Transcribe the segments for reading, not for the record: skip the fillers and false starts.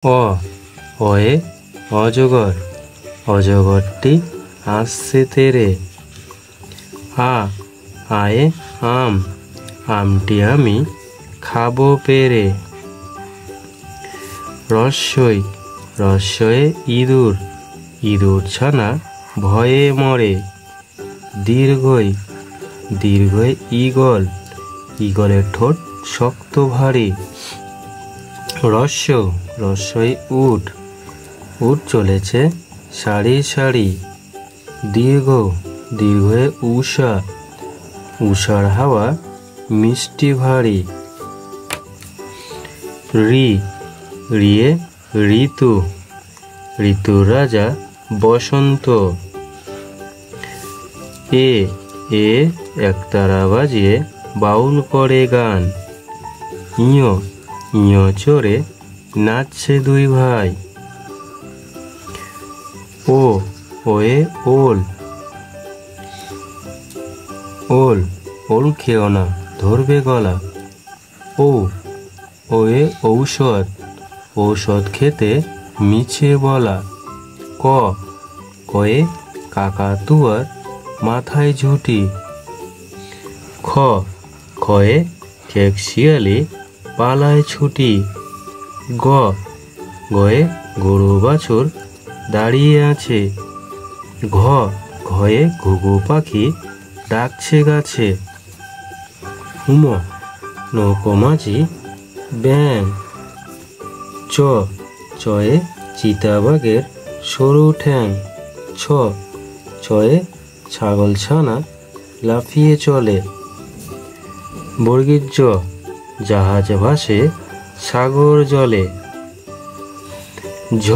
অ অয়ে অজগর, অজগরটি আসছে তেরে। আ আয়ে আম, আমটি আমি খাবো পেরে। রস্যই রস্যয়ে ইঁদুর, ইঁদুর ছানা ভয়ে মরে। দীর্ঘই দীর্ঘয়ে ঈগল, ঈগলের ঠোঁট শক্ত ভারী। রস্য রস্যই উট, উট চলেছে সারি সারি। দীর্ঘ দীর্ঘয়ে উষা, উষার হাওয়া মিষ্টি ভারী। রি রিয়ে ঋতু, ঋতুর রাজা বসন্ত। এ এ একতারা বাজিয়ে বাউল করে গান। ইয় ইয় চড়ে নাচছে দুই ভাই। ও ওয়ে ওল, ওল ওল খেও না ধরবে গলা। ও ওয়ে ঔষধ, ঔষধ খেতে মিছে বলা। ক কয়ে কাকাতুয়ার মাথায় ঝুঁটি। খ খয়ে ঠেক শিয়ালে পালায় ছুটি। গ গয়ে গরু বাছুর দাঁড়িয়ে আছে। ঘ ঘয়ে ঘুঘু পাখি ডাকছে গাছে। হুম নৌকো মাঝি ব্যাং। চ চয়ে চিতাবাঘের সরু ঠ্যাং। ছ ছয়ে ছাগল ছানা লাফিয়ে চলে। বর্গীর জ জাহাজ ভাসে সাগর জলে। ঝ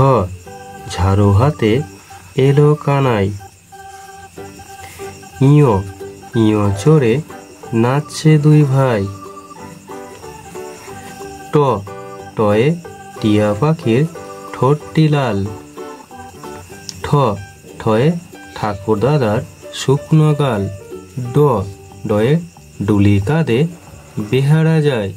ঝাড়ু হাতে এলো কানাই। ইয় ইয় চড়ে নাচছে দুই ভাই। ট টয়ে টিয়া পাখির ঠোঁটটি লাল। ঠ ঠয়ে ঠাকুর দাদার শুকনো গাল। ড ডয়ে ডুলি কাঁধে বেহারা যায়।